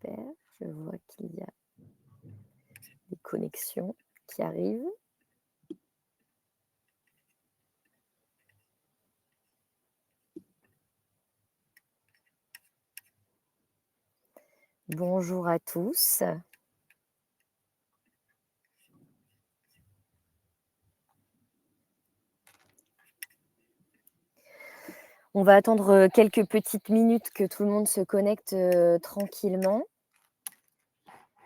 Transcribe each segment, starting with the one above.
super. Je vois qu'il y a des connexions qui arrivent. Bonjour à tous. On va attendre quelques petites minutes que tout le monde se connecte tranquillement.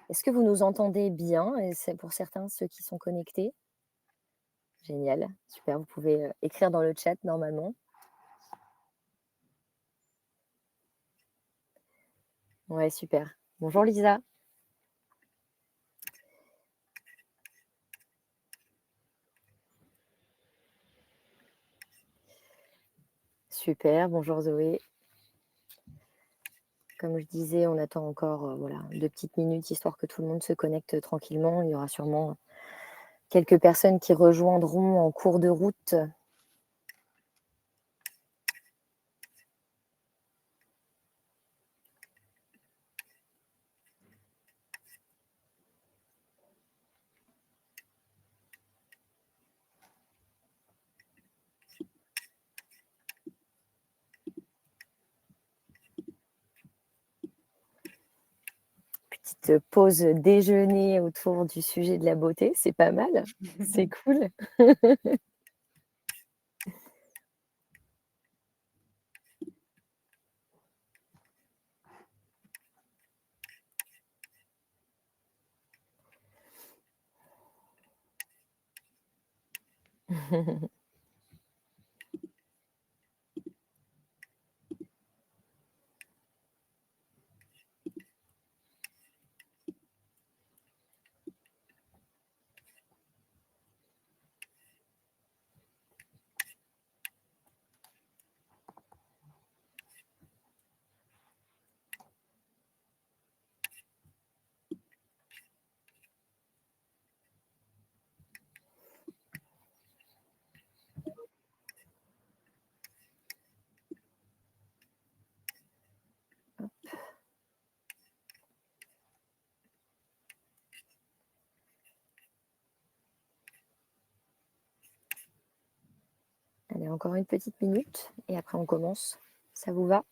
Est-ce que vous nous entendez bien? Et c'est pour certains, ceux qui sont connectés. Génial, super. Vous pouvez écrire dans le chat normalement. Ouais, super. Bonjour Lisa. Super, bonjour Zoé. Comme je disais, on attend encore voilà, 2 petites minutes histoire que tout le monde se connecte tranquillement. Il y aura sûrement quelques personnes qui rejoindront en cours de route. Petite pause déjeuner autour du sujet de la beauté, c'est pas mal, c'est cool. Allez, encore une petite minute et après on commence. Ça vous va?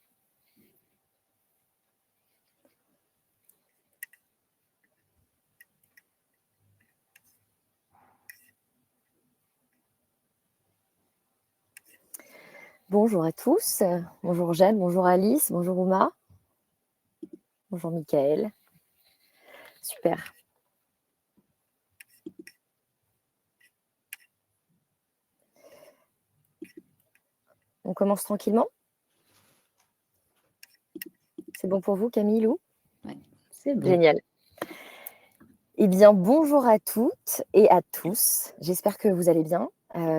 Bonjour à tous. Bonjour Jeanne, bonjour Alice, bonjour Ouma. Bonjour Michael. Super. On commence tranquillement? C'est bon pour vous, Camille, Lou? Ouais, c'est bon. Génial. Eh bien, bonjour à toutes et à tous. J'espère que vous allez bien.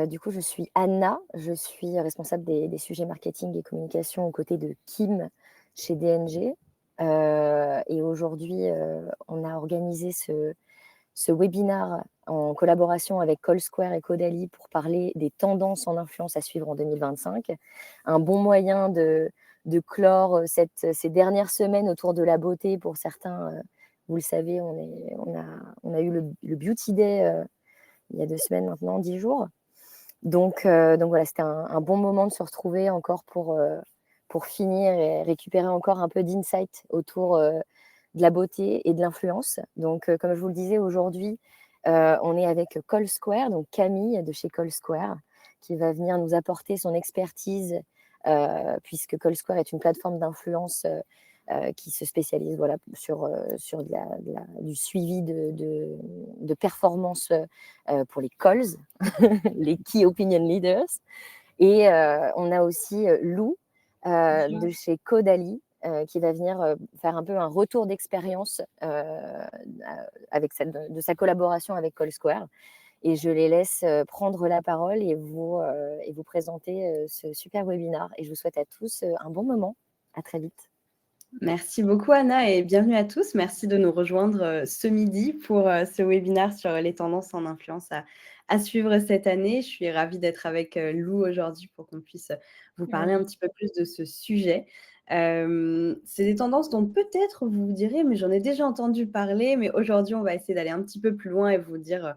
Du coup, je suis Anna. Je suis responsable des sujets marketing et communication aux côtés de Kim chez DNG. Et aujourd'hui, on a organisé ce webinaire en collaboration avec Call Square et Caudalie pour parler des tendances en influence à suivre en 2025. Un bon moyen de clore ces dernières semaines autour de la beauté pour certains. Vous le savez, on a eu le Beauty Day il y a 2 semaines maintenant, 10 jours. Donc voilà, c'était un bon moment de se retrouver encore pour finir et récupérer encore un peu d'insight autour de la beauté et de l'influence. Donc, comme je vous le disais, aujourd'hui, on est avec Call Square, donc Camille de chez Call Square, qui va venir nous apporter son expertise, puisque Call Square est une plateforme d'influence qui se spécialise voilà, sur du suivi de performance pour les calls, les Key Opinion Leaders. Et on a aussi Lou de chez Caudalie qui va venir faire un peu un retour d'expérience avec de sa collaboration avec Call Square. Et je les laisse prendre la parole et vous présenter ce super webinaire. Et je vous souhaite à tous un bon moment. À très vite. Merci beaucoup Anna et bienvenue à tous. Merci de nous rejoindre ce midi pour ce webinaire sur les tendances en influence à suivre cette année. Je suis ravie d'être avec Lou aujourd'hui pour qu'on puisse vous parler un petit peu plus de ce sujet. C'est des tendances dont peut-être vous vous direz: «Mais j'en ai déjà entendu parler», mais aujourd'hui, on va essayer d'aller un petit peu plus loin et vous dire,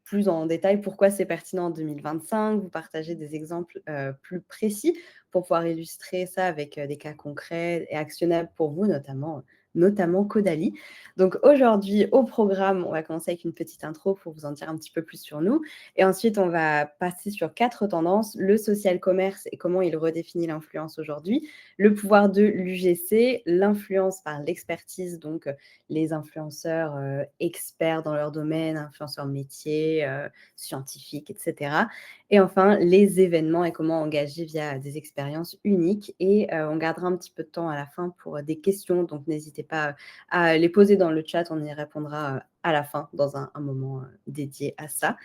plus en détail pourquoi c'est pertinent en 2025, vous partager des exemples, plus précis pour pouvoir illustrer ça avec, des cas concrets et actionnables pour vous, notamment Caudalie. Donc aujourd'hui, au programme, on va commencer avec une petite intro pour vous en dire un petit peu plus sur nous et ensuite on va passer sur 4 tendances: le social commerce et comment il redéfinit l'influence aujourd'hui, le pouvoir de l'UGC, l'influence par l'expertise, donc les influenceurs, experts dans leur domaine, influenceurs métiers, scientifiques et cetera et enfin les événements et comment engager via des expériences uniques et on gardera un petit peu de temps à la fin pour, des questions donc n'hésitez pas, à les poser dans le chat, on y répondra, à la fin dans un moment, dédié à ça.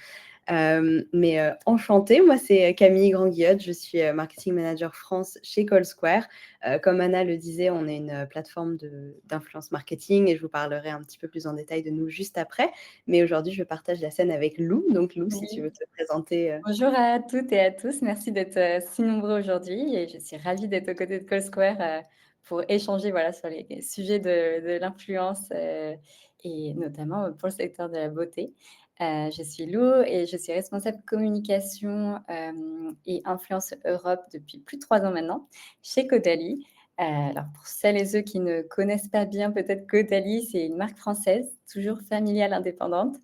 Enchantée, moi c'est Camille Grand-Guillotte, je suis, marketing manager France chez Callsquare. Comme Anna le disait, on est une, plateforme d'influence marketing et je vous parlerai un petit peu plus en détail de nous juste après. Mais aujourd'hui, je partage la scène avec Lou. Donc Lou, si tu Oui. veux te présenter, Bonjour à toutes et à tous. Merci d'être, si nombreux aujourd'hui et je suis ravie d'être aux côtés de Callsquare, pour échanger, voilà, sur les sujets de l'influence, et notamment, pour le secteur de la beauté. Je suis Lou et je suis responsable communication, et influence Europe depuis plus de 3 ans maintenant chez Caudalie. Alors pour celles et ceux qui ne connaissent pas bien peut-être Caudalie, c'est une marque française, toujours familiale, indépendante,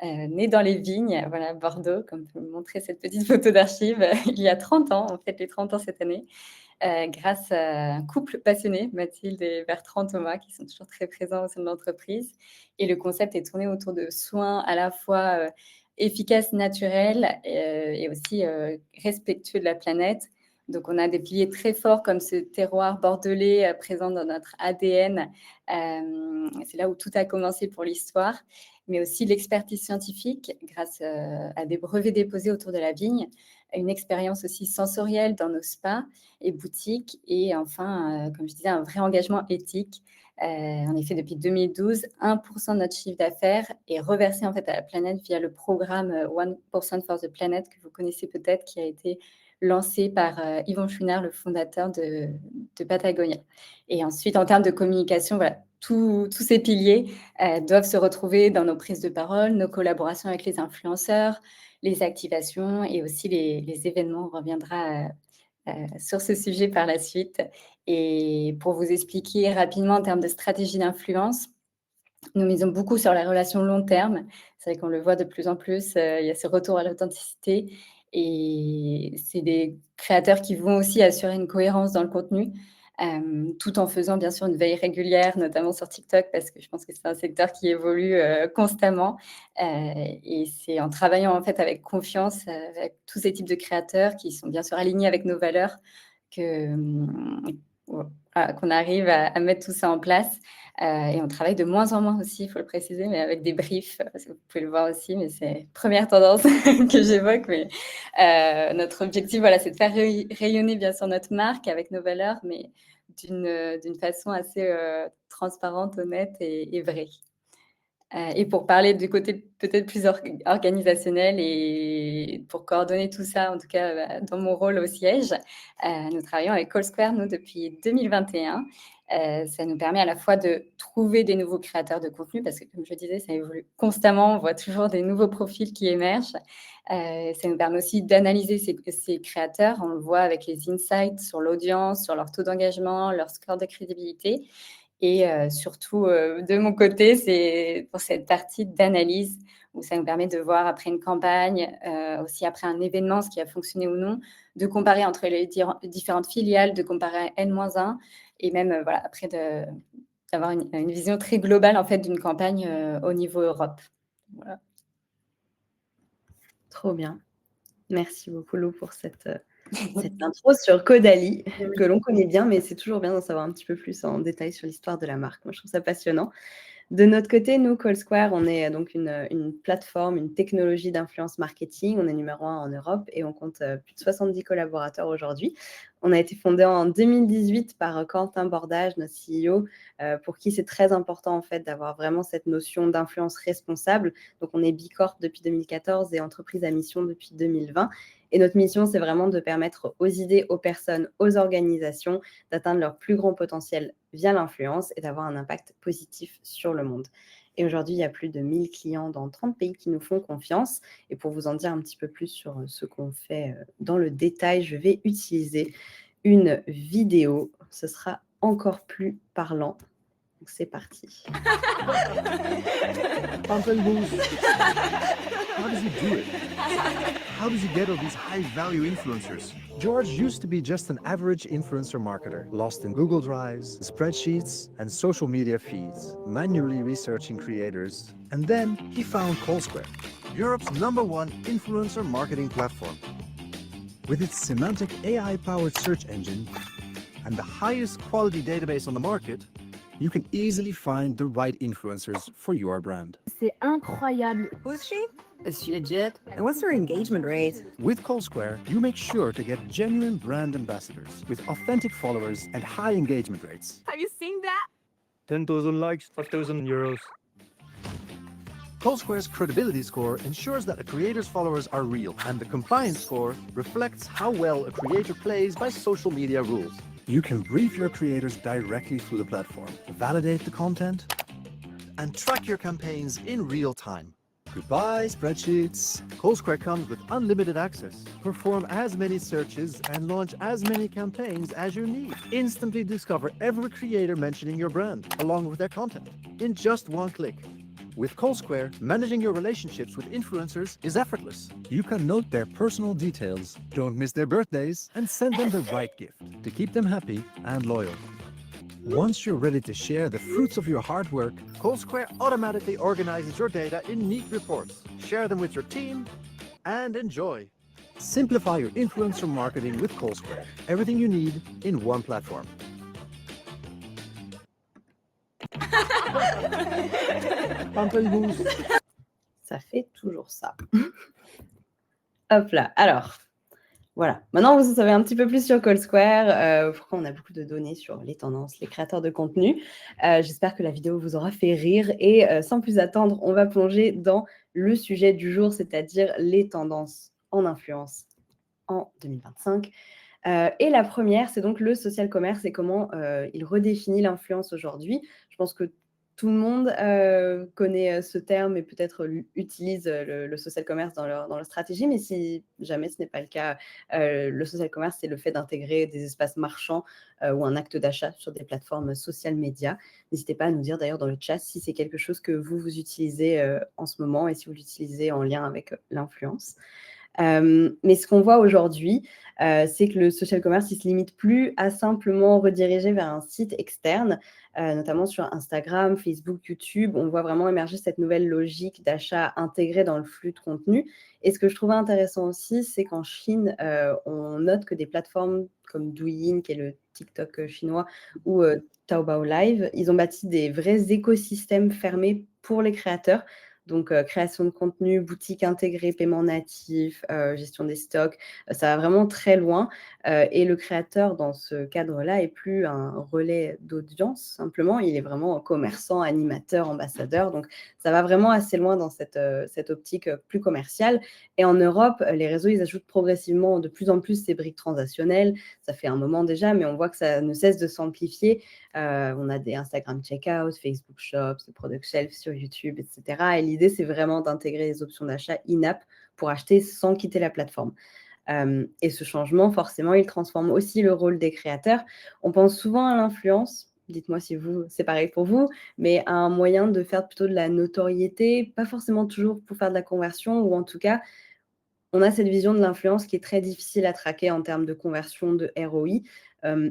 née dans les vignes, voilà, à Bordeaux, comme peut le montrer cette petite photo d'archive, il y a 30 ans, on fête les 30 ans cette année, grâce à un couple passionné, Mathilde et Bertrand Thomas, qui sont toujours très présents au sein de l'entreprise. Et le concept est tourné autour de soins à la fois efficaces, naturels et aussi respectueux de la planète. Donc, on a des piliers très forts comme ce terroir bordelais présent dans notre ADN. C'est là où tout a commencé pour l'histoire, mais aussi l'expertise scientifique grâce à des brevets déposés autour de la vigne, une expérience aussi sensorielle dans nos spas et boutiques et enfin, comme je disais, un vrai engagement éthique. En effet, depuis 2012, 1% de notre chiffre d'affaires est reversé en fait à la planète via le programme 1% for the Planet que vous connaissez peut-être, qui a été lancé par Yvon Chouinard, le fondateur de Patagonia. Et ensuite, en termes de communication, voilà, tous ces piliers doivent se retrouver dans nos prises de parole, nos collaborations avec les influenceurs, les activations et aussi les événements. On reviendra sur ce sujet par la suite. Et pour vous expliquer rapidement en termes de stratégie d'influence, nous misons beaucoup sur la relation long terme. C'est vrai qu'on le voit de plus en plus, il y a ce retour à l'authenticité et c'est des créateurs qui vont aussi assurer une cohérence dans le contenu, tout en faisant bien sûr une veille régulière, notamment sur TikTok, parce que je pense que c'est un secteur qui évolue, constamment, et c'est en travaillant en fait avec confiance, avec tous ces types de créateurs qui sont bien sûr alignés avec nos valeurs que, voilà, qu'on arrive à mettre tout ça en place. Et on travaille de moins en moins aussi, il faut le préciser, mais avec des briefs, parce que vous pouvez le voir aussi, mais c'est première tendance que j'évoque. Mais notre objectif, voilà, c'est de faire rayonner bien sûr notre marque avec nos valeurs, mais d'une façon assez transparente, honnête et vraie. Et pour parler du côté peut-être plus organisationnel et pour coordonner tout ça, en tout cas, dans mon rôle au siège, nous travaillons avec Callsquare, nous, depuis 2021. Ça nous permet à la fois de trouver des nouveaux créateurs de contenu parce que, comme je disais, ça évolue constamment. On voit toujours des nouveaux profils qui émergent. Ça nous permet aussi d'analyser ces créateurs. On le voit avec les insights sur l'audience, sur leur taux d'engagement, leur score de crédibilité. Et surtout, de mon côté, c'est pour cette partie d'analyse où ça nous permet de voir après une campagne, aussi après un événement, ce qui a fonctionné ou non, de comparer entre les différentes filiales, de comparer N-1 et même, voilà, après d'avoir une vision très globale, en fait, d'une campagne, au niveau Europe. Voilà. trop bien. Merci beaucoup Lou pour cette intro sur Caudalie que l'on connaît bien, mais c'est toujours bien d'en savoir un petit peu plus en détail sur l'histoire de la marque. Moi, je trouve ça passionnant. De notre côté, nous, Callsquare, on est donc une plateforme, une technologie d'influence marketing. On est numéro 1 en Europe et on compte plus de 70 collaborateurs aujourd'hui. On a été fondé en 2018 par Quentin Bordage, notre CEO, pour qui c'est très important en fait d'avoir vraiment cette notion d'influence responsable. Donc on est Bicorp depuis 2014 et entreprise à mission depuis 2020. Et notre mission, c'est vraiment de permettre aux idées, aux personnes, aux organisations d'atteindre leur plus grand potentiel via l'influence et d'avoir un impact positif sur le monde. Et aujourd'hui, il y a plus de 1000 clients dans 30 pays qui nous font confiance. Et pour vous en dire un petit peu plus sur ce qu'on fait dans le détail, je vais utiliser une vidéo. Ce sera encore plus parlant. Donc c'est parti. Pamplemousse. How does he do it? How does he get all these high-value influencers? George used to be just an average influencer marketer, lost in Google Drives, spreadsheets, and social media feeds, manually researching creators. And then he found CallSquare, Europe's #1 influencer marketing platform. With its semantic AI-powered search engine and the highest quality database on the market, you can easily find the right influencers for your brand. C'est incroyable. Who's she? Is she legit? And what's her engagement rate? With CallSquare, you make sure to get genuine brand ambassadors with authentic followers and high engagement rates. Have you seen that? 10,000 likes, 5,000 euros. CallSquare's credibility score ensures that a creator's followers are real, and the compliance score reflects how well a creator plays by social media rules. You can brief your creators directly through the platform, validate the content, and track your campaigns in real time. Goodbye, spreadsheets. CallSquare comes with unlimited access. Perform as many searches and launch as many campaigns as you need. Instantly discover every creator mentioning your brand, along with their content, in just one click. With CallSquare, managing your relationships with influencers is effortless. You can note their personal details, don't miss their birthdays, and send them the right gift to keep them happy and loyal. Once you're ready to share the fruits of your hard work, CallSquare automatically organizes your data in neat reports. Share them with your team and enjoy. Simplify your influencer marketing with CallSquare. Everything you need in one platform. Pamplemousse. Ça fait toujours ça. Hop là. Alors, voilà. Maintenant, vous en savez un petit peu plus sur CallSquare, pourquoi on a beaucoup de données sur les tendances, les créateurs de contenu. J'espère que la vidéo vous aura fait rire et sans plus attendre, on va plonger dans le sujet du jour, c'est-à-dire les tendances en influence en 2025. Et la première, c'est donc le social commerce et comment il redéfinit l'influence aujourd'hui. Je pense que tout le monde connaît ce terme et peut-être utilise le social commerce dans leur stratégie, mais si jamais ce n'est pas le cas, le social commerce, c'est le fait d'intégrer des espaces marchands ou un acte d'achat sur des plateformes social médias. N'hésitez pas à nous dire d'ailleurs dans le chat si c'est quelque chose que vous utilisez en ce moment et si vous l'utilisez en lien avec l'influence. Mais ce qu'on voit aujourd'hui, c'est que le social commerce, il ne se limite plus à simplement rediriger vers un site externe, notamment sur Instagram, Facebook, YouTube. On voit vraiment émerger cette nouvelle logique d'achat intégrée dans le flux de contenu. Et ce que je trouvais intéressant aussi, c'est qu'en Chine, on note que des plateformes comme Douyin, qui est le TikTok chinois, ou Taobao Live, ils ont bâti des vrais écosystèmes fermés pour les créateurs. Donc, création de contenu, boutique intégrée, paiement natif, gestion des stocks, ça va vraiment très loin. Et le créateur, dans ce cadre-là, n'est plus un relais d'audience, simplement. Il est vraiment commerçant, animateur, ambassadeur. Donc, ça va vraiment assez loin dans cette optique plus commerciale. Et en Europe, les réseaux, ils ajoutent progressivement de plus en plus ces briques transactionnelles. Ça fait un moment déjà, mais on voit que ça ne cesse de s'amplifier. On a des Instagram Checkout, Facebook Shops, Product Shelf sur YouTube, etc. Et l'idée, c'est vraiment d'intégrer les options d'achat in-app pour acheter sans quitter la plateforme. Et ce changement, forcément, il transforme aussi le rôle des créateurs. On pense souvent à l'influence, dites-moi si c'est pareil pour vous, mais à un moyen de faire plutôt de la notoriété, pas forcément toujours pour faire de la conversion, ou en tout cas, on a cette vision de l'influence qui est très difficile à traquer en termes de conversion, de ROI,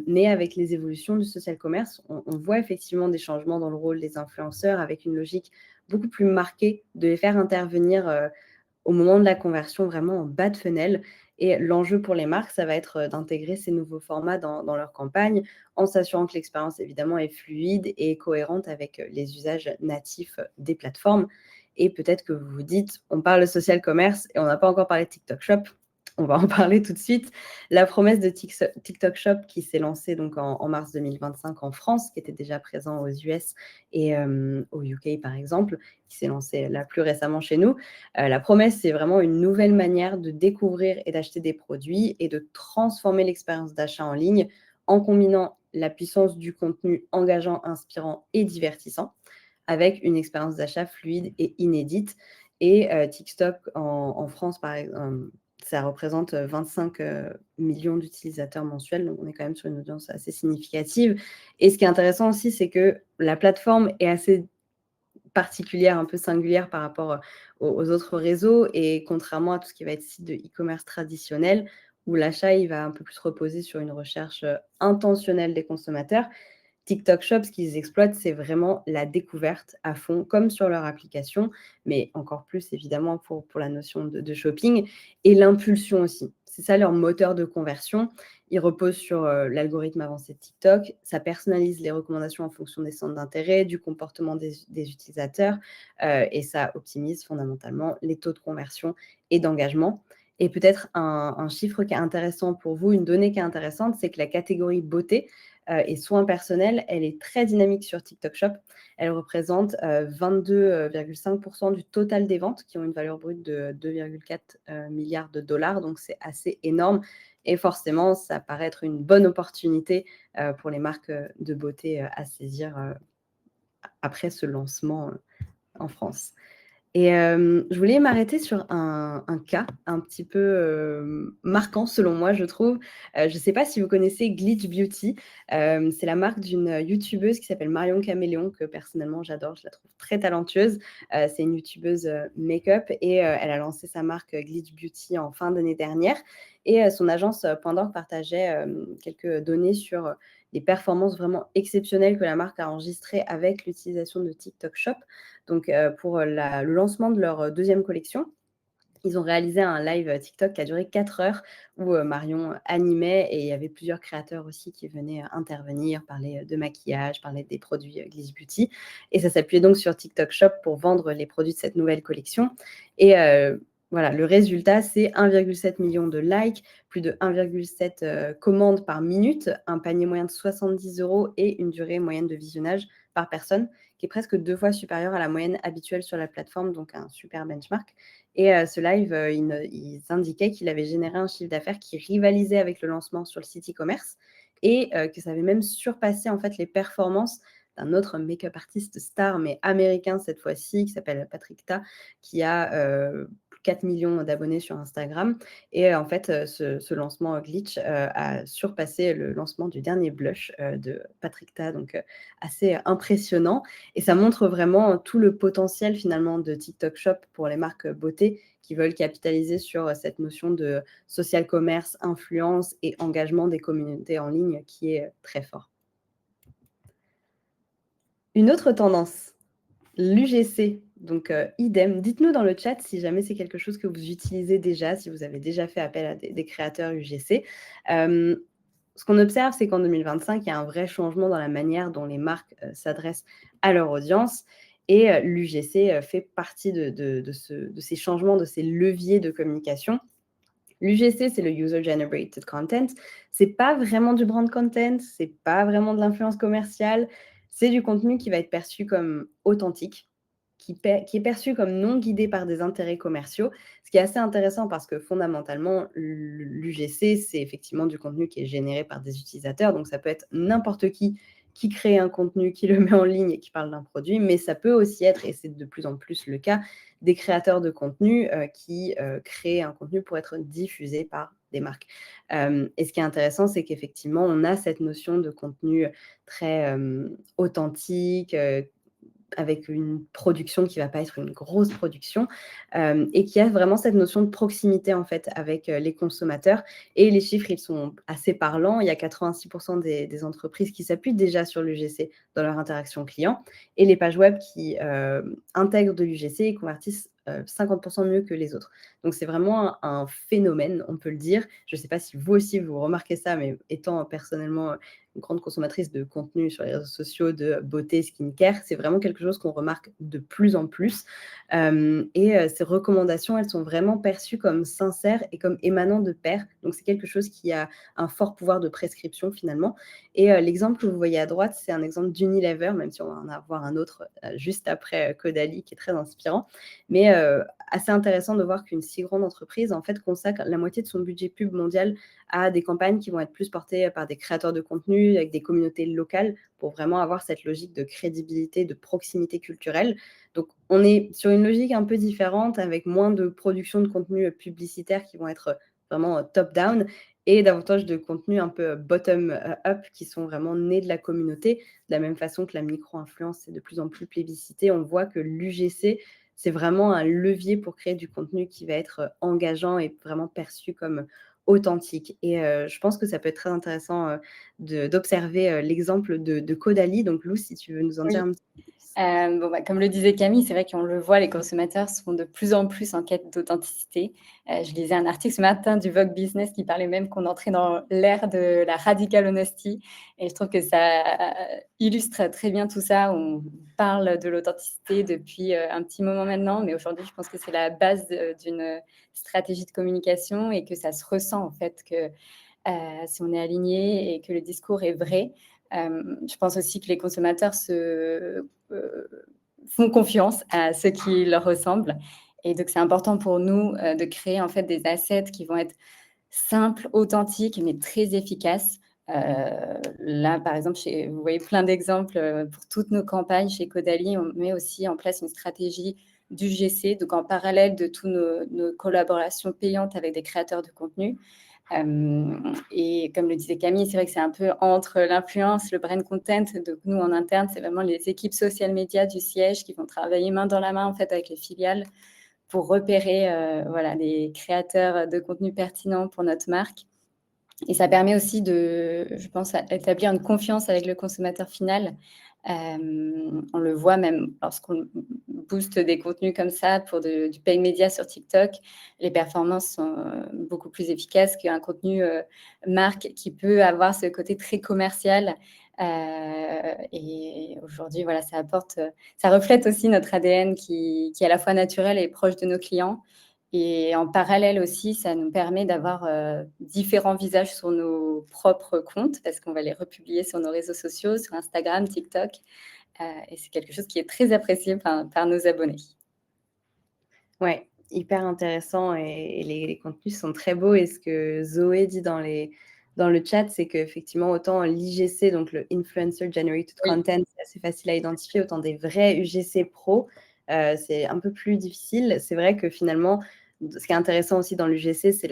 mais avec les évolutions du social commerce, on voit effectivement des changements dans le rôle des influenceurs avec une logique beaucoup plus marquée de les faire intervenir au moment de la conversion vraiment en bas de funnel. Et l'enjeu pour les marques, ça va être d'intégrer ces nouveaux formats dans leur campagne en s'assurant que l'expérience évidemment est fluide et cohérente avec les usages natifs des plateformes. Et peut-être que vous vous dites, on parle de social commerce et on n'a pas encore parlé de TikTok Shop. On va en parler tout de suite. La promesse de TikTok Shop qui s'est lancée donc en mars 2025 en France, qui était déjà présent aux US et au UK par exemple, qui s'est lancée là plus récemment chez nous. La promesse, c'est vraiment une nouvelle manière de découvrir et d'acheter des produits et de transformer l'expérience d'achat en ligne en combinant la puissance du contenu engageant, inspirant et divertissant avec une expérience d'achat fluide et inédite. Et TikTok en France, par exemple, ça représente 25 millions d'utilisateurs mensuels, donc on est quand même sur une audience assez significative. Et ce qui est intéressant aussi, c'est que la plateforme est assez particulière, un peu singulière par rapport aux autres réseaux. Et contrairement à tout ce qui va être site de e-commerce traditionnel, où l'achat, il va un peu plus reposer sur une recherche intentionnelle des consommateurs, TikTok Shop, ce qu'ils exploitent, c'est vraiment la découverte à fond, comme sur leur application, mais encore plus évidemment pour la notion de shopping et l'impulsion aussi. C'est ça leur moteur de conversion. Ils reposent sur l'algorithme avancé de TikTok. Ça personnalise les recommandations en fonction des centres d'intérêt, du comportement des utilisateurs et ça optimise fondamentalement les taux de conversion et d'engagement. Et peut-être un chiffre qui est intéressant pour vous, une donnée qui est intéressante, c'est que la catégorie beauté et soins personnels, elle est très dynamique sur TikTok Shop. Elle représente 22,5% du total des ventes qui ont une valeur brute de 2,4 milliards de dollars. Donc, c'est assez énorme. Et forcément, ça paraît être une bonne opportunité pour les marques de beauté à saisir après ce lancement en France. Et je voulais m'arrêter sur un cas un petit peu marquant selon moi, je trouve. Je ne sais pas si vous connaissez Glitch Beauty. C'est la marque d'une youtubeuse qui s'appelle Marion Caméléon, que personnellement j'adore, je la trouve très talentueuse. C'est une youtubeuse make-up et elle a lancé sa marque Glitch Beauty en fin d'année dernière. Et son agence Point d'Orgue partageait quelques données sur les performances vraiment exceptionnelles que la marque a enregistrées avec l'utilisation de TikTok Shop. Donc, pour le lancement de leur deuxième collection, ils ont réalisé un live TikTok qui a duré 4 heures où Marion animait et il y avait plusieurs créateurs aussi qui venaient intervenir, parler de maquillage, parler des produits Glitch Beauty. Et ça s'appuyait donc sur TikTok Shop pour vendre les produits de cette nouvelle collection. Et voilà, le résultat, c'est 1,7 million de likes, plus de 1,7 commandes par minute, un panier moyen de 70 € et une durée moyenne de visionnage par personne qui est presque 2 fois supérieure à la moyenne habituelle sur la plateforme, donc un super benchmark. Et ce live, ils indiquaient qu'il avait généré un chiffre d'affaires qui rivalisait avec le lancement sur le site e-commerce et que ça avait même surpassé en fait les performances d'un autre make-up artiste star, mais américain cette fois-ci, qui s'appelle Patrick Ta, qui a 4 millions d'abonnés sur Instagram. Et en fait, ce lancement Glitch a surpassé le lancement du dernier blush de Patrick Ta, donc assez impressionnant. Et ça montre vraiment tout le potentiel finalement de TikTok Shop pour les marques beauté qui veulent capitaliser sur cette notion de social commerce, influence et engagement des communautés en ligne qui est très fort. Une autre tendance, l'UGC, donc idem. Dites-nous dans le chat si jamais c'est quelque chose que vous utilisez déjà, si vous avez déjà fait appel à des créateurs UGC. Ce qu'on observe, c'est qu'en 2025, il y a un vrai changement dans la manière dont les marques s'adressent à leur audience. Et l'UGC fait partie de ces changements, de ces leviers de communication. L'UGC, c'est le User Generated Content. C'est pas vraiment du brand content, c'est pas vraiment de l'influence commerciale. C'est du contenu qui va être perçu comme authentique, qui est perçu comme non guidé par des intérêts commerciaux, ce qui est assez intéressant parce que fondamentalement, l'UGC, c'est effectivement du contenu qui est généré par des utilisateurs, donc ça peut être n'importe qui crée un contenu, qui le met en ligne et qui parle d'un produit, mais ça peut aussi être, et c'est de plus en plus le cas, des créateurs de contenu qui créent un contenu pour être diffusé par des marques. Et ce qui est intéressant, c'est qu'effectivement, on a cette notion de contenu très authentique, avec une production qui ne va pas être une grosse production et qui a vraiment cette notion de proximité en fait avec les consommateurs. Et les chiffres, ils sont assez parlants. Il y a 86% des entreprises qui s'appuient déjà sur l'UGC dans leur interaction client et les pages web qui intègrent de l'UGC et convertissent 50% mieux que les autres. Donc, c'est vraiment un phénomène, on peut le dire. Je ne sais pas si vous aussi, vous remarquez ça, mais étant personnellement une grande consommatrice de contenu sur les réseaux sociaux de beauté, skincare. C'est vraiment quelque chose qu'on remarque de plus en plus. Ces recommandations, elles sont vraiment perçues comme sincères et comme émanant de pairs. Donc, c'est quelque chose qui a un fort pouvoir de prescription finalement. L'exemple que vous voyez à droite, c'est un exemple d'Unilever, même si on va en avoir un autre juste après Caudalie, qui est très inspirant. Mais assez intéressant de voir qu'une si grande entreprise, en fait, consacre la moitié de son budget pub mondial à des campagnes qui vont être plus portées par des créateurs de contenu, avec des communautés locales, pour vraiment avoir cette logique de crédibilité, de proximité culturelle. Donc, on est sur une logique un peu différente, avec moins de production de contenu publicitaire qui vont être vraiment top-down, et davantage de contenus un peu bottom-up qui sont vraiment nés de la communauté. De la même façon que la micro-influence est de plus en plus plébiscitée, on voit que l'UGC, c'est vraiment un levier pour créer du contenu qui va être engageant et vraiment perçu comme authentique. Je pense que ça peut être très intéressant d'observer l'exemple de Caudalie. Donc, Lou, si tu veux nous en dire un petit peu plus. Comme le disait Camille, c'est vrai qu'on le voit, les consommateurs sont de plus en plus en quête d'authenticité. Je lisais un article ce matin du Vogue Business qui parlait même qu'on entrait dans l'ère de la radical honesty. Et je trouve que ça illustre très bien tout ça. On parle de l'authenticité depuis un petit moment maintenant, mais aujourd'hui, je pense que c'est la base d'une stratégie de communication et que ça se ressent en fait que si on est aligné et que le discours est vrai. Je pense aussi que les consommateurs font confiance à ceux qui leur ressemblent. Et donc, c'est important pour nous de créer en fait des assets qui vont être simples, authentiques, mais très efficaces. Là, par exemple, vous voyez plein d'exemples pour toutes nos campagnes chez Caudalie. On met aussi en place une stratégie d'UGC, donc en parallèle de toutes nos collaborations payantes avec des créateurs de contenu. Et comme le disait Camille, c'est vrai que c'est un peu entre l'influence, le brand content. Donc nous, en interne, c'est vraiment les équipes social media du siège qui vont travailler main dans la main en fait avec les filiales pour repérer les créateurs de contenu pertinents pour notre marque. Et ça permet aussi je pense, établir une confiance avec le consommateur final. On le voit même lorsqu'on booste des contenus comme ça pour du paid media sur TikTok, les performances sont beaucoup plus efficaces qu'un contenu marque qui peut avoir ce côté très commercial. Et aujourd'hui, voilà, ça reflète aussi notre ADN qui est à la fois naturel et proche de nos clients. Et en parallèle aussi, ça nous permet d'avoir différents visages sur nos propres comptes parce qu'on va les republier sur nos réseaux sociaux, sur Instagram, TikTok. Et c'est quelque chose qui est très apprécié par nos abonnés. Ouais, hyper intéressant et les contenus sont très beaux. Et ce que Zoé dit dans le chat, c'est qu'effectivement, autant l'IGC, donc le Influencer Generated Content, c'est assez facile à identifier, autant des vrais UGC pro, c'est un peu plus difficile. C'est vrai que finalement, ce qui est intéressant aussi dans l'UGC, c'est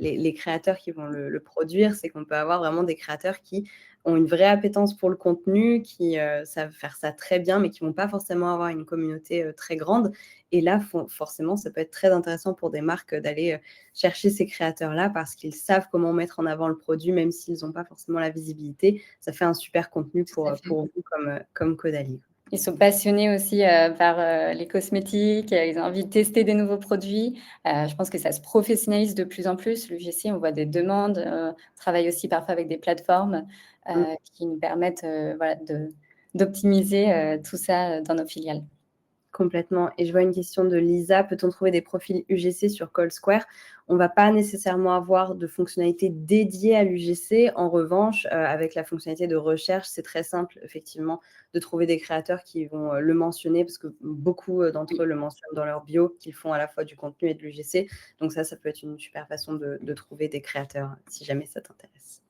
les créateurs qui vont le produire. C'est qu'on peut avoir vraiment des créateurs qui ont une vraie appétence pour le contenu, qui savent faire ça très bien, mais qui ne vont pas forcément avoir une communauté très grande. Et là, forcément, ça peut être très intéressant pour des marques d'aller chercher ces créateurs-là parce qu'ils savent comment mettre en avant le produit, même s'ils n'ont pas forcément la visibilité. Ça fait un super contenu pour vous comme Caudalie. Ils sont passionnés aussi par les cosmétiques, ils ont envie de tester des nouveaux produits. Je pense que ça se professionnalise de plus en plus. L'UGC, on voit des demandes. On travaille aussi parfois avec des plateformes qui nous permettent d'optimiser tout ça dans nos filiales. Complètement. Et je vois une question de Lisa. Peut-on trouver des profils UGC sur CallSquare? On ne va pas nécessairement avoir de fonctionnalité dédiée à l'UGC. En revanche, avec la fonctionnalité de recherche, c'est très simple, effectivement, de trouver des créateurs qui vont le mentionner parce que beaucoup d'entre eux le mentionnent dans leur bio, qu'ils font à la fois du contenu et de l'UGC. Donc ça peut être une super façon de trouver des créateurs si jamais ça t'intéresse.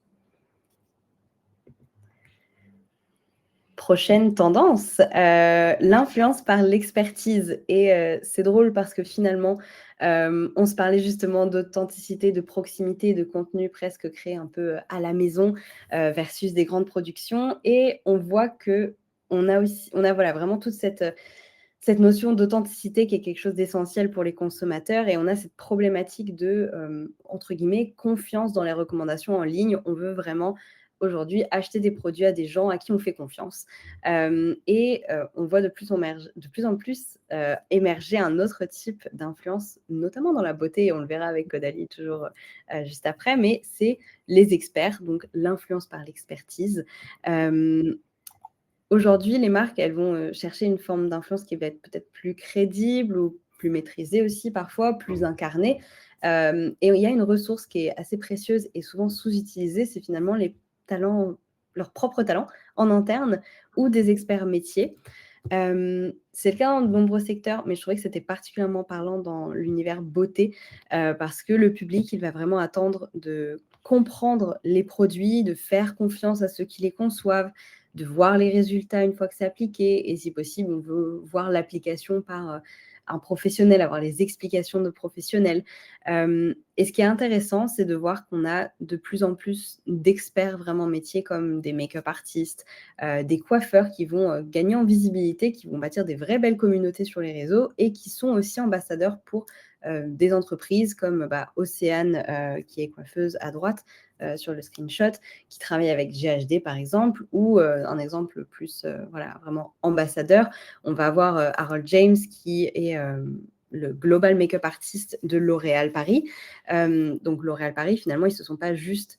Prochaine tendance, l'influence par l'expertise. Et c'est drôle parce que finalement, on se parlait justement d'authenticité, de proximité, de contenu presque créé un peu à la maison versus des grandes productions. Et on voit qu'on a vraiment toute cette notion d'authenticité qui est quelque chose d'essentiel pour les consommateurs. Et on a cette problématique de, entre guillemets, confiance dans les recommandations en ligne. On veut vraiment aujourd'hui acheter des produits à des gens à qui on fait confiance. On voit de plus en plus émerger un autre type d'influence, notamment dans la beauté, et on le verra avec Caudalie toujours juste après, mais c'est les experts, donc l'influence par l'expertise. Aujourd'hui, les marques, elles vont chercher une forme d'influence qui va être peut-être plus crédible ou plus maîtrisée aussi parfois, plus incarnée. Et il y a une ressource qui est assez précieuse et souvent sous-utilisée, c'est finalement les talents, leurs propres talents en interne ou des experts métiers. C'est le cas dans de nombreux secteurs, mais je trouvais que c'était particulièrement parlant dans l'univers beauté, parce que le public, il va vraiment attendre de comprendre les produits, de faire confiance à ceux qui les conçoivent, de voir les résultats une fois que c'est appliqué et si possible, on veut voir l'application par, un professionnel, avoir les explications de professionnels. Et ce qui est intéressant, c'est de voir qu'on a de plus en plus d'experts vraiment métiers comme des make-up artistes, des coiffeurs qui vont gagner en visibilité, qui vont bâtir des vraies belles communautés sur les réseaux et qui sont aussi ambassadeurs pour des entreprises comme Océane, qui est coiffeuse à droite sur le screenshot, qui travaille avec GHD par exemple, ou un exemple plus vraiment ambassadeur, on va avoir Harold James qui est le Global Makeup Artist de L'Oréal Paris. Donc L'Oréal Paris, finalement, ils ne se sont pas juste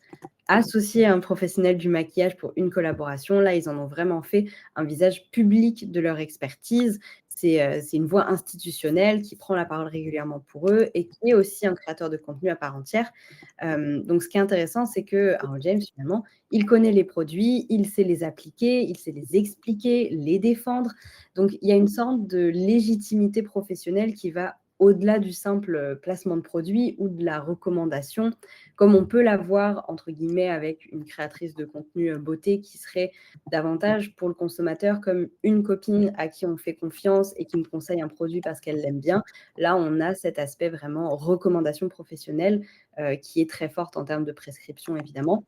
associés à un professionnel du maquillage pour une collaboration. Là, ils en ont vraiment fait un visage public de leur expertise. C'est une voix institutionnelle qui prend la parole régulièrement pour eux et qui est aussi un créateur de contenu à part entière. Donc, ce qui est intéressant, c'est que Harold James, finalement, il connaît les produits, il sait les appliquer, il sait les expliquer, les défendre. Donc, il y a une sorte de légitimité professionnelle qui va au-delà du simple placement de produit ou de la recommandation, comme on peut l'avoir, entre guillemets, avec une créatrice de contenu beauté qui serait davantage pour le consommateur comme une copine à qui on fait confiance et qui nous conseille un produit parce qu'elle l'aime bien. Là, on a cet aspect vraiment recommandation professionnelle qui est très forte en termes de prescription, évidemment.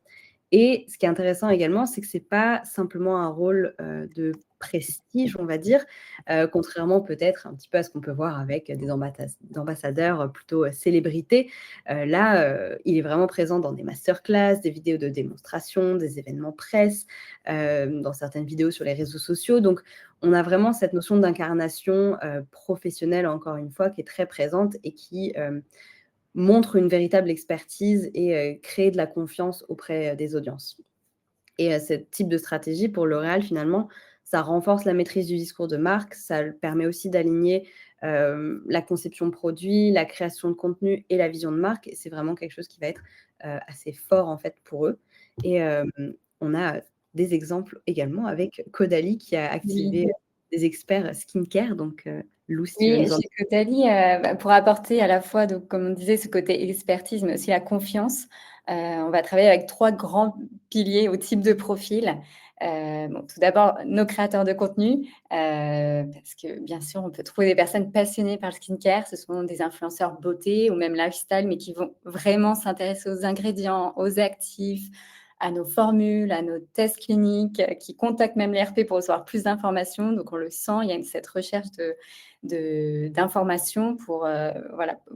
Et ce qui est intéressant également, c'est que ce n'est pas simplement un rôle de prestige, on va dire, contrairement peut-être un petit peu à ce qu'on peut voir avec des ambassadeurs plutôt célébrités. Là, il est vraiment présent dans des masterclass, des vidéos de démonstration, des événements presse, dans certaines vidéos sur les réseaux sociaux. Donc, on a vraiment cette notion d'incarnation professionnelle, encore une fois, qui est très présente et qui montre une véritable expertise et crée de la confiance auprès des audiences. Et ce type de stratégie pour L'Oréal, finalement, ça renforce la maîtrise du discours de marque, ça permet aussi d'aligner la conception produit, la création de contenu et la vision de marque. Et c'est vraiment quelque chose qui va être assez fort, en fait, pour eux. Et on a des exemples également avec Caudalie qui a activé des experts skincare. Donc, Lou, si tu veux Oui, nous en chez Caudalie, pour apporter à la fois, donc, comme on disait, ce côté expertise, mais aussi la confiance, on va travailler avec 3 grands piliers au type de profil. Tout d'abord, nos créateurs de contenu, parce que bien sûr, on peut trouver des personnes passionnées par le skincare. Ce sont des influenceurs beauté ou même lifestyle, mais qui vont vraiment s'intéresser aux ingrédients, aux actifs, à nos formules, à nos tests cliniques, qui contactent même l'ERP pour recevoir plus d'informations. Donc, on le sent, il y a cette recherche d'informations pour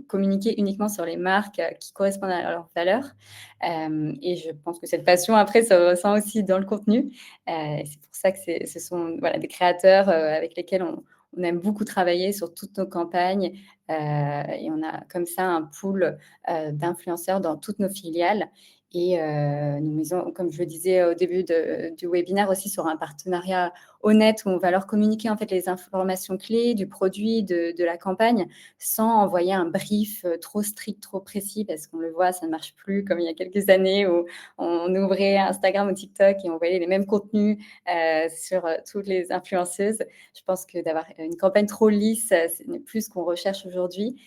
communiquer uniquement sur les marques qui correspondent à leurs valeurs. Et je pense que cette passion, après, se ressent aussi dans le contenu. C'est pour ça que ce sont des créateurs avec lesquels on aime beaucoup travailler sur toutes nos campagnes. Et on a comme ça un pool d'influenceurs dans toutes nos filiales. Et nous misons, comme je le disais au début du webinaire, aussi sur un partenariat honnête où on va leur communiquer en fait les informations clés du produit, de la campagne, sans envoyer un brief trop strict, trop précis, parce qu'on le voit, ça ne marche plus comme il y a quelques années où on ouvrait Instagram ou TikTok et on voyait les mêmes contenus sur toutes les influenceuses. Je pense que d'avoir une campagne trop lisse, ce n'est plus ce qu'on recherche aujourd'hui.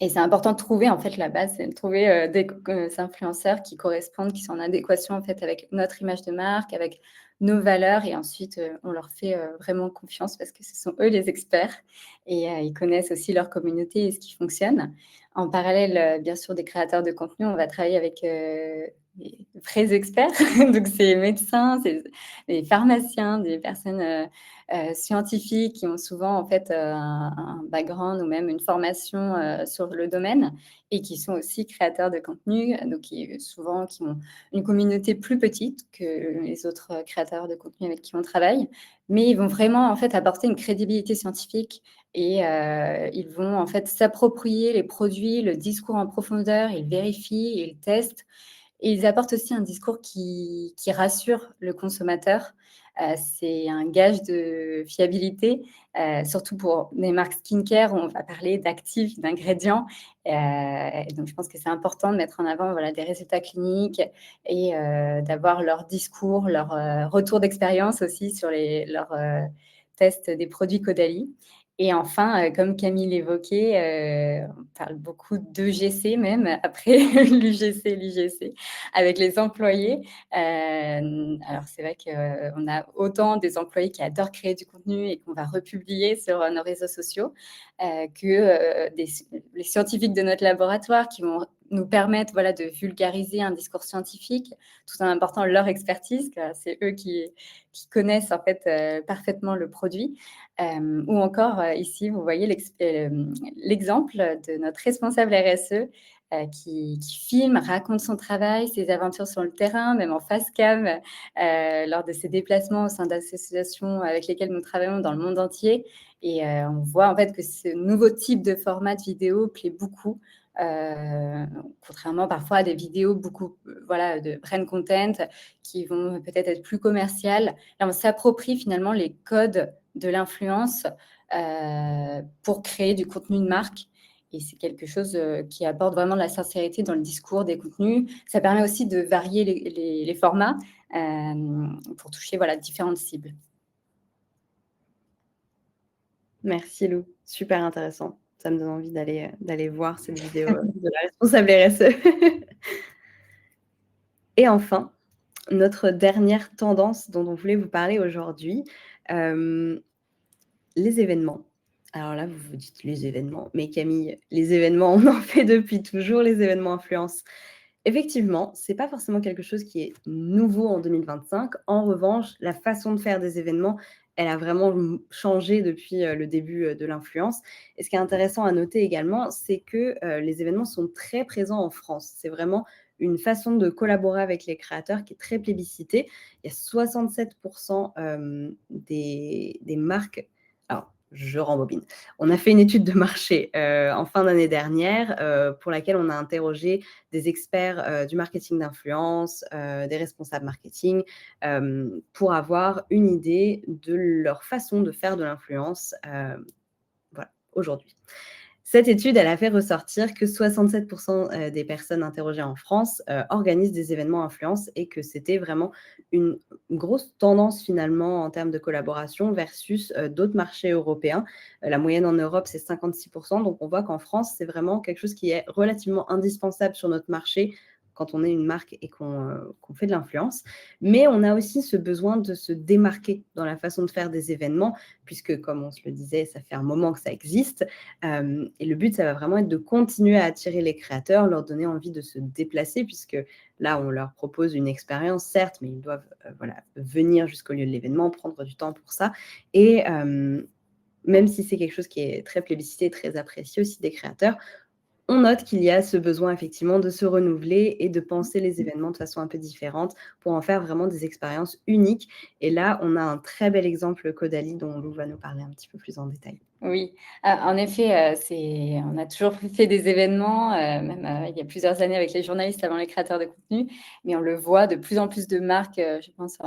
Et c'est important de trouver, en fait, la base, c'est de trouver des influenceurs qui correspondent, qui sont en adéquation, en fait, avec notre image de marque, avec nos valeurs. Et ensuite, on leur fait vraiment confiance parce que ce sont eux les experts et ils connaissent aussi leur communauté et ce qui fonctionne. En parallèle, bien sûr, des créateurs de contenu, on va travailler avec vrais experts. Donc, c'est médecins, c'est des pharmaciens, des personnes scientifiques qui ont souvent en fait un background ou même une formation sur le domaine et qui sont aussi créateurs de contenu, donc qui ont une communauté plus petite que les autres créateurs de contenu avec qui on travaille, mais ils vont vraiment en fait apporter une crédibilité scientifique et ils vont en fait s'approprier les produits, le discours en profondeur, ils vérifient, ils testent et ils apportent aussi un discours qui rassure le consommateur. C'est un gage de fiabilité, surtout pour des marques skincare où on va parler d'actifs, d'ingrédients. Donc, je pense que c'est important de mettre en avant voilà, des résultats cliniques et d'avoir leur discours, leur retour d'expérience aussi sur leurs tests des produits Caudalie. Et enfin, comme Camille l'évoquait, on parle beaucoup d'EGC même, après l'UGC, l'IGC, avec les employés. Alors, c'est vrai qu'on a autant des employés qui adorent créer du contenu et qu'on va republier sur nos réseaux sociaux que les scientifiques de notre laboratoire qui vont nous permettre voilà, de vulgariser un discours scientifique tout en apportant leur expertise, car c'est eux qui connaissent en fait parfaitement le produit. Ou encore, ici, vous voyez l'exemple de notre responsable RSE qui filme, raconte son travail, ses aventures sur le terrain, même en face cam, lors de ses déplacements au sein d'associations avec lesquelles nous travaillons dans le monde entier. Et on voit en fait que ce nouveau type de format de vidéo plaît beaucoup, contrairement parfois à des vidéos beaucoup voilà, de brand content qui vont peut-être être plus commerciales. Là, on s'approprie finalement les codes de l'influence pour créer du contenu de marque. Et c'est quelque chose qui apporte vraiment de la sincérité dans le discours des contenus. Ça permet aussi de varier les formats pour toucher voilà, différentes cibles. Merci Lou, super intéressant. Ça me donne envie d'aller voir cette vidéo de la responsable RSE. Et enfin, notre dernière tendance dont on voulait vous parler aujourd'hui, les événements. Alors là, vous vous dites les événements, mais Camille, les événements, on en fait depuis toujours, les événements influence. Effectivement, ce n'est pas forcément quelque chose qui est nouveau en 2025. En revanche, la façon de faire des événements, elle a vraiment changé depuis le début de l'influence. Et ce qui est intéressant à noter également, c'est que les événements sont très présents en France. C'est vraiment une façon de collaborer avec les créateurs qui est très plébiscitée. Il y a 67% des marques... Alors, je rembobine. On a fait une étude de marché en fin d'année dernière pour laquelle on a interrogé des experts du marketing d'influence, des responsables marketing, pour avoir une idée de leur façon de faire de l'influence voilà, aujourd'hui. Cette étude, elle a fait ressortir que 67% des personnes interrogées en France organisent des événements influence et que c'était vraiment une grosse tendance finalement en termes de collaboration versus d'autres marchés européens. La moyenne en Europe, c'est 56%. Donc, on voit qu'en France, c'est vraiment quelque chose qui est relativement indispensable sur notre marché quand on est une marque et qu'on fait de l'influence. Mais on a aussi ce besoin de se démarquer dans la façon de faire des événements, puisque, comme on se le disait, ça fait un moment que ça existe. Et le but, ça va vraiment être de continuer à attirer les créateurs, leur donner envie de se déplacer, puisque là, on leur propose une expérience, certes, mais ils doivent venir jusqu'au lieu de l'événement, prendre du temps pour ça. Et même si c'est quelque chose qui est très plébiscité, très apprécié aussi des créateurs, on note qu'il y a ce besoin effectivement de se renouveler et de penser les événements de façon un peu différente pour en faire vraiment des expériences uniques. Et là, on a un très bel exemple Caudalie dont Lou va nous parler un petit peu plus en détail. Oui, en effet, on a toujours fait des événements, même il y a plusieurs années avec les journalistes avant les créateurs de contenu, mais on le voit de plus en plus de marques, je pense,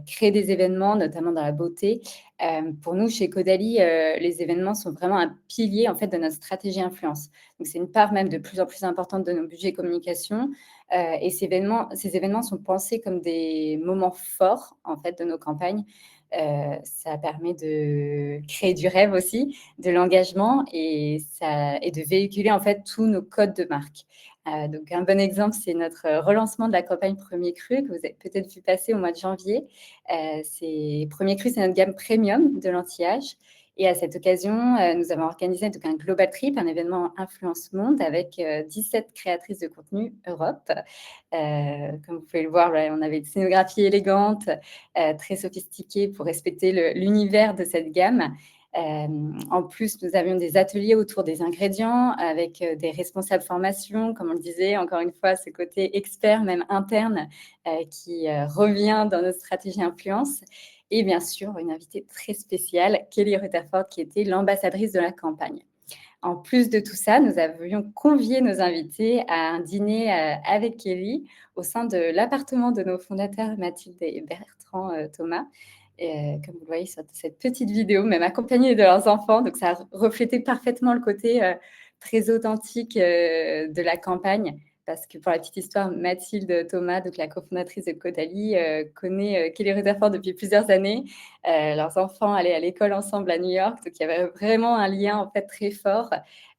créer des événements, notamment dans la beauté. Pour nous, chez Caudalie, les événements sont vraiment un pilier en fait de notre stratégie influence. Donc, c'est une part même de plus en plus importante de nos budgets communication. Et ces événements sont pensés comme des moments forts en fait de nos campagnes. Ça permet de créer du rêve aussi, de l'engagement et de véhiculer en fait tous nos codes de marque. Donc un bon exemple, c'est notre relancement de la campagne Premier Cru que vous avez peut-être vu passer au mois de janvier. Premier Cru, c'est notre gamme premium de l'anti-âge. Et à cette occasion, nous avons organisé donc un Global Trip, un événement Influence Monde avec 17 créatrices de contenu Europe. Comme vous pouvez le voir, voilà, on avait une scénographie élégante, très sophistiquée pour respecter l'univers de cette gamme. En plus, nous avions des ateliers autour des ingrédients avec des responsables formation, comme on le disait, encore une fois, ce côté expert, même interne, qui revient dans notre stratégie influence. Et bien sûr, une invitée très spéciale, Kelly Rutherford, qui était l'ambassadrice de la campagne. En plus de tout ça, nous avions convié nos invités à un dîner avec Kelly au sein de l'appartement de nos fondateurs Mathilde et Bertrand Thomas. Comme vous le voyez sur cette petite vidéo, même accompagnés de leurs enfants. Donc, ça a reflété parfaitement le côté très authentique de la campagne. Parce que pour la petite histoire, Mathilde Thomas, donc la cofondatrice de Caudalie, connaît Kelly Rutherford depuis plusieurs années. Leurs enfants allaient à l'école ensemble à New York. Donc, il y avait vraiment un lien en fait très fort.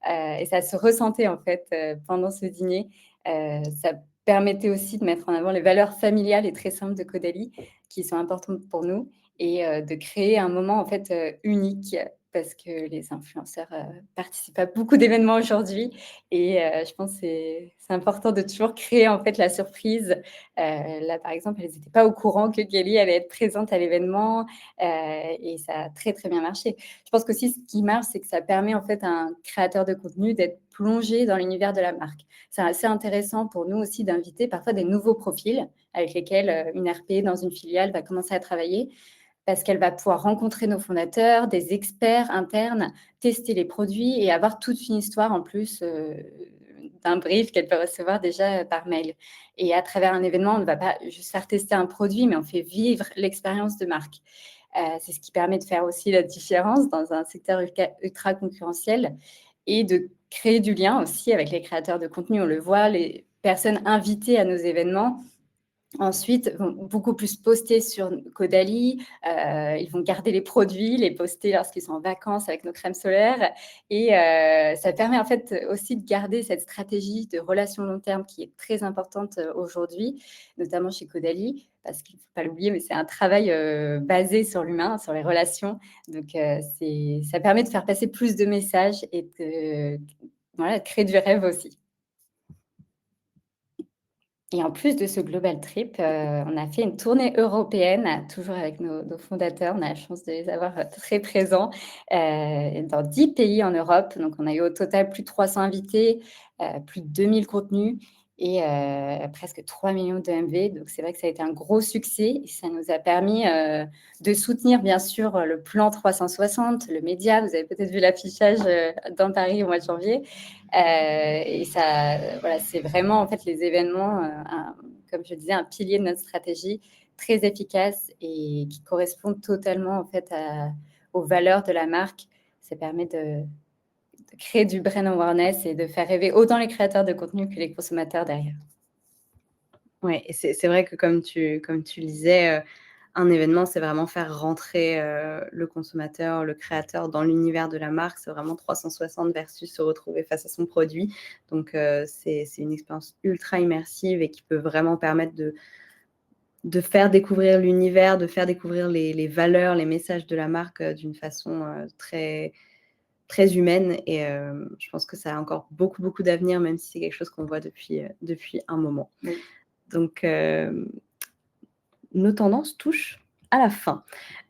Et ça se ressentait en fait pendant ce dîner. Ça permettait aussi de mettre en avant les valeurs familiales et très simples de Caudalie, qui sont importantes pour nous, et de créer un moment en fait unique, parce que les influenceurs participent à beaucoup d'événements aujourd'hui, et je pense que c'est important de toujours créer en fait la surprise. Là, par exemple, elles n'étaient pas au courant que Kelly allait être présente à l'événement, et ça a très très bien marché. Je pense qu'aussi ce qui marche, c'est que ça permet en fait à un créateur de contenu d'être plongé dans l'univers de la marque. C'est assez intéressant pour nous aussi d'inviter parfois des nouveaux profils avec lesquels une RP dans une filiale va commencer à travailler, parce qu'elle va pouvoir rencontrer nos fondateurs, des experts internes, tester les produits et avoir toute une histoire en plus d'un brief qu'elle peut recevoir déjà par mail. Et à travers un événement, on ne va pas juste faire tester un produit, mais on fait vivre l'expérience de marque. C'est ce qui permet de faire aussi la différence dans un secteur ultra concurrentiel et de créer du lien aussi avec les créateurs de contenu. On le voit, les personnes invitées à nos événements ensuite vont beaucoup plus poster sur Caudalie, ils vont garder les produits, les poster lorsqu'ils sont en vacances avec nos crèmes solaires, et ça permet en fait aussi de garder cette stratégie de relation long terme qui est très importante aujourd'hui, notamment chez Caudalie, parce qu'il ne faut pas l'oublier, mais c'est un travail basé sur l'humain, sur les relations. Donc ça permet de faire passer plus de messages et de créer du rêve aussi. Et en plus de ce Global Trip, on a fait une tournée européenne, toujours avec nos fondateurs. On a la chance de les avoir très présents dans 10 pays en Europe. Donc, on a eu au total plus de 300 invités, plus de 2000 contenus et presque 3 millions de MV. Donc, c'est vrai que ça a été un gros succès et ça nous a permis de soutenir, bien sûr, le plan 360, le média. Vous avez peut-être vu l'affichage dans Paris au mois de janvier. Et ça, voilà, c'est vraiment en fait les événements, comme je disais, un pilier de notre stratégie très efficace et qui correspond totalement en fait aux valeurs de la marque. Ça permet de créer du brand awareness et de faire rêver autant les créateurs de contenu que les consommateurs derrière. Ouais, et c'est vrai que comme tu le disais, un événement, c'est vraiment faire rentrer le consommateur, le créateur dans l'univers de la marque. C'est vraiment 360 versus se retrouver face à son produit. Donc, c'est une expérience ultra immersive et qui peut vraiment permettre de faire découvrir l'univers, de faire découvrir les valeurs, les messages de la marque d'une façon très, très humaine. Et je pense que ça a encore beaucoup, beaucoup d'avenir, même si c'est quelque chose qu'on voit depuis un moment. Oui. Donc, nos tendances touchent à la fin.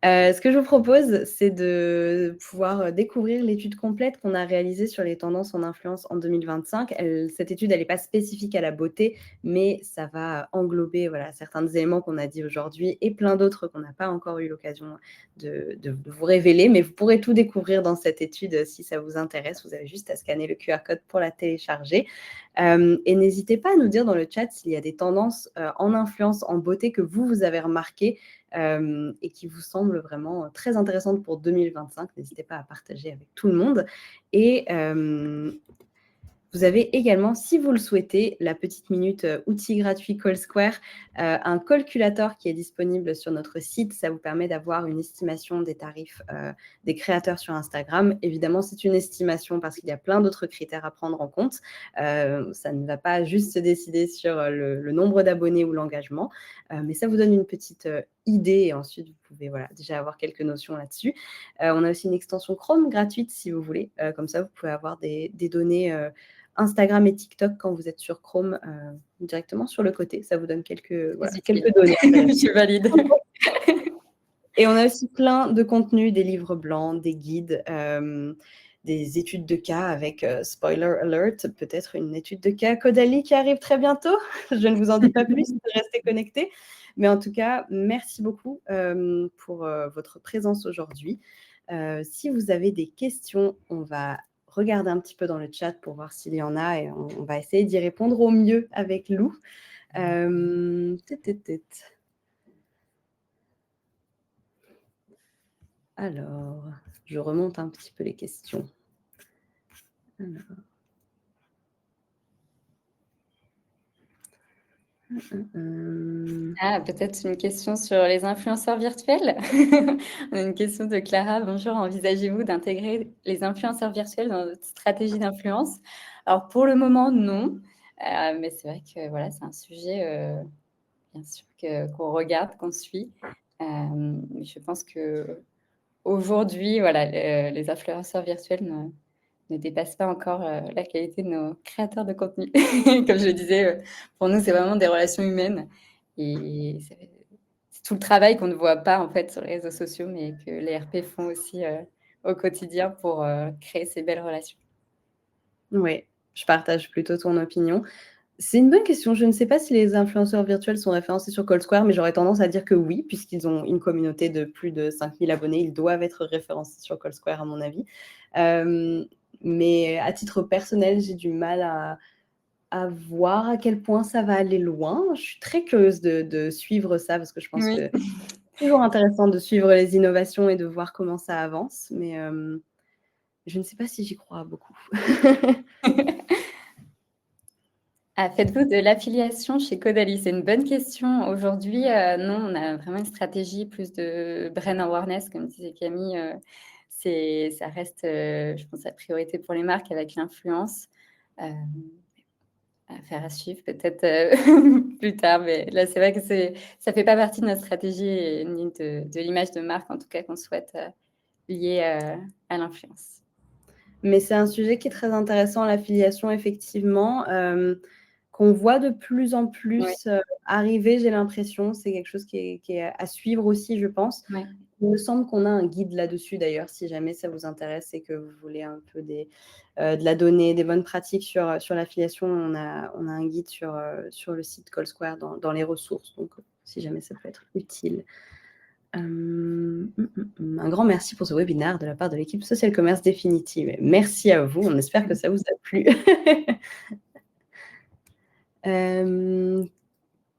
Ce que je vous propose, c'est de pouvoir découvrir l'étude complète qu'on a réalisée sur les tendances en influence en 2025. Cette étude, elle n'est pas spécifique à la beauté, mais ça va englober certains des éléments qu'on a dit aujourd'hui et plein d'autres qu'on n'a pas encore eu l'occasion de vous révéler. Mais vous pourrez tout découvrir dans cette étude si ça vous intéresse. Vous avez juste à scanner le QR code pour la télécharger. Et n'hésitez pas à nous dire dans le chat s'il y a des tendances en influence, en beauté que vous avez remarquées et qui vous semblent vraiment très intéressantes pour 2025. N'hésitez pas à partager avec tout le monde. Et vous avez également, si vous le souhaitez, la petite minute outil gratuit CallSquare, un calculateur qui est disponible sur notre site. Ça vous permet d'avoir une estimation des tarifs des créateurs sur Instagram. Évidemment, c'est une estimation parce qu'il y a plein d'autres critères à prendre en compte. Ça ne va pas juste se décider sur le nombre d'abonnés ou l'engagement, mais ça vous donne une petite idée et ensuite vous pouvez déjà avoir quelques notions là-dessus. On a aussi une extension Chrome gratuite si vous voulez. Comme ça, vous pouvez avoir des données Instagram et TikTok quand vous êtes sur Chrome directement sur le côté. Ça vous donne quelques données intéressantes. Je valide. Et on a aussi plein de contenus, des livres blancs, des guides, des études de cas avec, spoiler alert, peut-être une étude de cas Caudalie qui arrive très bientôt. Je ne vous en dis pas plus, restez connectés. Mais en tout cas, merci beaucoup pour votre présence aujourd'hui. Si vous avez des questions, on va regarder un petit peu dans le chat pour voir s'il y en a et on va essayer d'y répondre au mieux avec Lou. Alors, je remonte un petit peu les questions. Peut-être une question sur les influenceurs virtuels. On a une question de Clara. Bonjour, envisagez-vous d'intégrer les influenceurs virtuels dans votre stratégie d'influence? Alors, pour le moment, non. Mais c'est vrai que c'est un sujet, bien sûr, qu'on regarde, qu'on suit. Je pense qu'aujourd'hui, les influenceurs virtuels ne dépassent pas encore la qualité de nos créateurs de contenu. Comme je le disais, pour nous, c'est vraiment des relations humaines. Et c'est tout le travail qu'on ne voit pas en fait sur les réseaux sociaux, mais que les RP font aussi au quotidien pour créer ces belles relations. Oui, je partage plutôt ton opinion. C'est une bonne question. Je ne sais pas si les influenceurs virtuels sont référencés sur ColdSquare, mais j'aurais tendance à dire que oui, puisqu'ils ont une communauté de plus de 5000 abonnés. Ils doivent être référencés sur ColdSquare, à mon avis. Mais à titre personnel, j'ai du mal à voir à quel point ça va aller loin. Je suis très curieuse de suivre ça, parce que je pense que c'est toujours intéressant de suivre les innovations et de voir comment ça avance. Mais je ne sais pas si j'y crois beaucoup. Faites-vous de l'affiliation chez Caudalie? C'est une bonne question. Aujourd'hui, non, on a vraiment une stratégie plus de brand awareness, comme disait Camille. Ça reste, je pense, la priorité pour les marques avec l'influence. Affaire à suivre peut-être plus tard, mais là, c'est vrai que ça fait pas partie de notre stratégie ni de l'image de marque, en tout cas, qu'on souhaite lier à l'influence. Mais c'est un sujet qui est très intéressant, l'affiliation, effectivement, qu'on voit de plus en plus arriver, j'ai l'impression. C'est quelque chose qui est à suivre aussi, je pense. Ouais. Il me semble qu'on a un guide là-dessus, d'ailleurs, si jamais ça vous intéresse et que vous voulez un peu de la donnée, des bonnes pratiques sur l'affiliation. On a un guide sur le site ColdSquare dans les ressources, donc si jamais ça peut être utile. Un grand merci pour ce webinaire de la part de l'équipe Social Commerce Définitive. Merci à vous, on espère que ça vous a plu.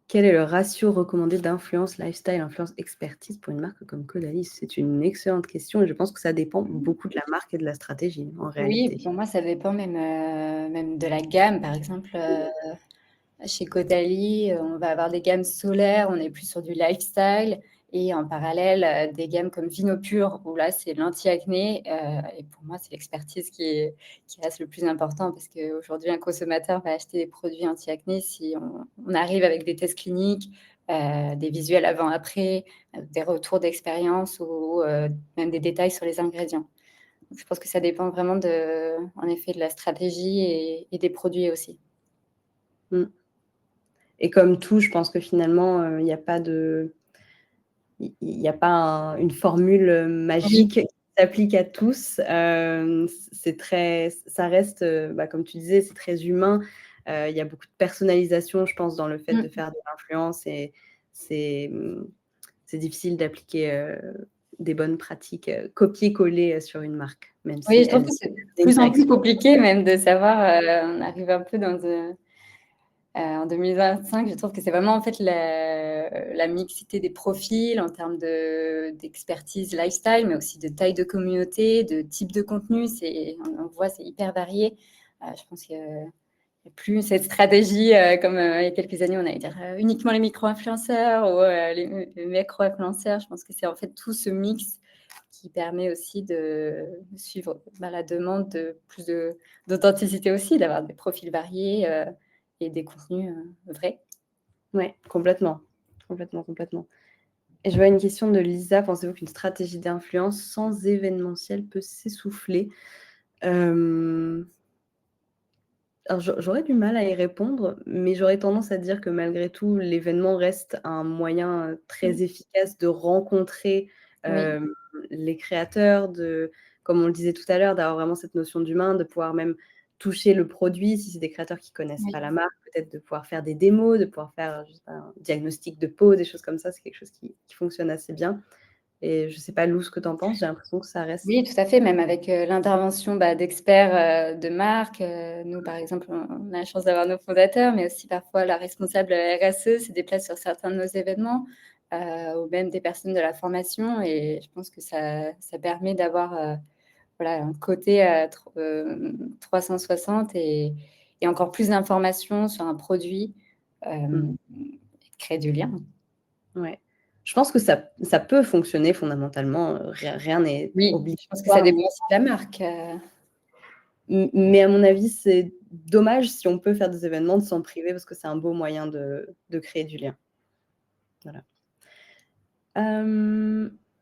Quel est le ratio recommandé d'influence lifestyle, influence expertise pour une marque comme Caudalie? C'est une excellente question et je pense que ça dépend beaucoup de la marque et de la stratégie, en réalité. Oui, pour moi, ça dépend même de la gamme. Par exemple, chez Caudalie, on va avoir des gammes solaires, on est plus sur du lifestyle. Et en parallèle, des gammes comme Vinopure, où là, c'est l'anti-acné. Et pour moi, c'est l'expertise qui reste le plus important, parce qu'aujourd'hui, un consommateur va acheter des produits anti-acné si on arrive avec des tests cliniques, des visuels avant-après, des retours d'expérience ou même des détails sur les ingrédients. Donc, je pense que ça dépend vraiment en effet, de la stratégie et des produits aussi. Et comme tout, je pense que finalement, il n'y a pas une formule magique qui s'applique à tous. Ça reste, comme tu disais, c'est très humain. Il y a beaucoup de personnalisation, je pense, dans le fait de faire de l'influence, et c'est difficile d'appliquer des bonnes pratiques copier-coller sur une marque. Même si je trouve que c'est de plus en plus compliqué même de savoir. On arrive un peu en 2025, je trouve que c'est vraiment en fait la mixité des profils en termes d'expertise lifestyle, mais aussi de taille de communauté, de type de contenu. On voit, c'est hyper varié. Je pense qu'il n'y a plus cette stratégie comme il y a quelques années, on allait dire uniquement les micro-influenceurs ou les macro-influenceurs. Je pense que c'est en fait tout ce mix qui permet aussi de suivre la demande de plus d'authenticité aussi, d'avoir des profils variés et des contenus vrais. Oui, complètement. Et je vois une question de Lisa. Pensez-vous qu'une stratégie d'influence sans événementiel peut s'essouffler? Alors j'aurais du mal à y répondre, mais j'aurais tendance à dire que malgré tout, l'événement reste un moyen, très efficace de rencontrer, Oui, hem, les créateurs, comme on le disait tout à l'heure, d'avoir vraiment cette notion d'humain, de pouvoir même toucher le produit. Si c'est des créateurs qui connaissent oui. pas la marque, peut-être de pouvoir faire des démos, de pouvoir faire, je sais pas, un diagnostic de peau, des choses comme ça. C'est quelque chose qui fonctionne assez bien et je sais pas, Lou, ce que tu en penses? J'ai l'impression que ça reste. Oui, tout à fait, même avec, l'intervention, d'experts, de marque. Nous, par exemple, on a la chance d'avoir nos fondateurs, mais aussi parfois la responsable RSE se déplace sur certains de nos événements, ou même des personnes de la formation et je pense que ça permet d'avoir, voilà, un côté, 360 et encore plus d'informations sur un produit, Mmh. et créer du lien. Ouais. Je pense que ça peut fonctionner fondamentalement, rien n'est Oui, je pense que ça obligatoire. dépend aussi de la marque. Mais à mon avis, c'est dommage si on peut faire des événements de s'en priver parce que c'est un beau moyen de créer du lien. Voilà.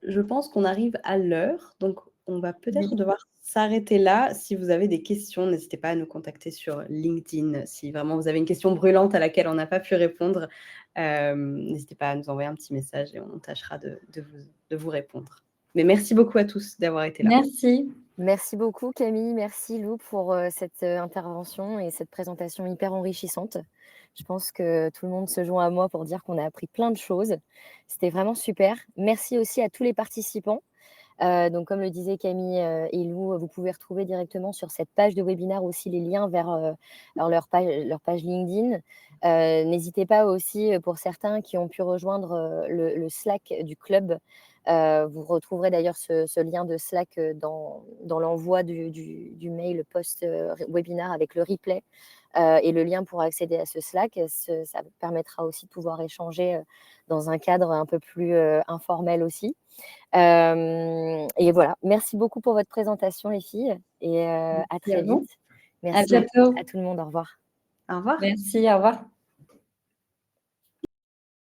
Je pense qu'on arrive à l'heure, donc on va peut-être Oui. devoir s'arrêter là. Si vous avez des questions, n'hésitez pas à nous contacter sur LinkedIn. Si vraiment vous avez une question brûlante à laquelle on n'a pas pu répondre, n'hésitez pas à nous envoyer un petit message et on tâchera de vous répondre. Mais merci beaucoup à tous d'avoir été là. Merci. Merci beaucoup Camille, merci Lou pour cette intervention et cette présentation hyper enrichissante. Je pense que tout le monde se joint à moi pour dire qu'on a appris plein de choses. C'était vraiment super. Merci aussi à tous les participants. Donc comme le disaient Camille et Lou, vous pouvez retrouver directement sur cette page de webinaire aussi les liens vers leur page LinkedIn. N'hésitez pas aussi, pour certains qui ont pu rejoindre le Slack du club, vous retrouverez d'ailleurs ce lien de Slack dans l'envoi du mail post-webinaire avec le replay et le lien pour accéder à ce Slack. Ça permettra aussi de pouvoir échanger dans un cadre un peu plus informel aussi. Et voilà, merci beaucoup pour votre présentation les filles et à Merci à très vous. vite. À Merci bientôt. à tout le monde, au revoir. Au revoir. Merci, au revoir.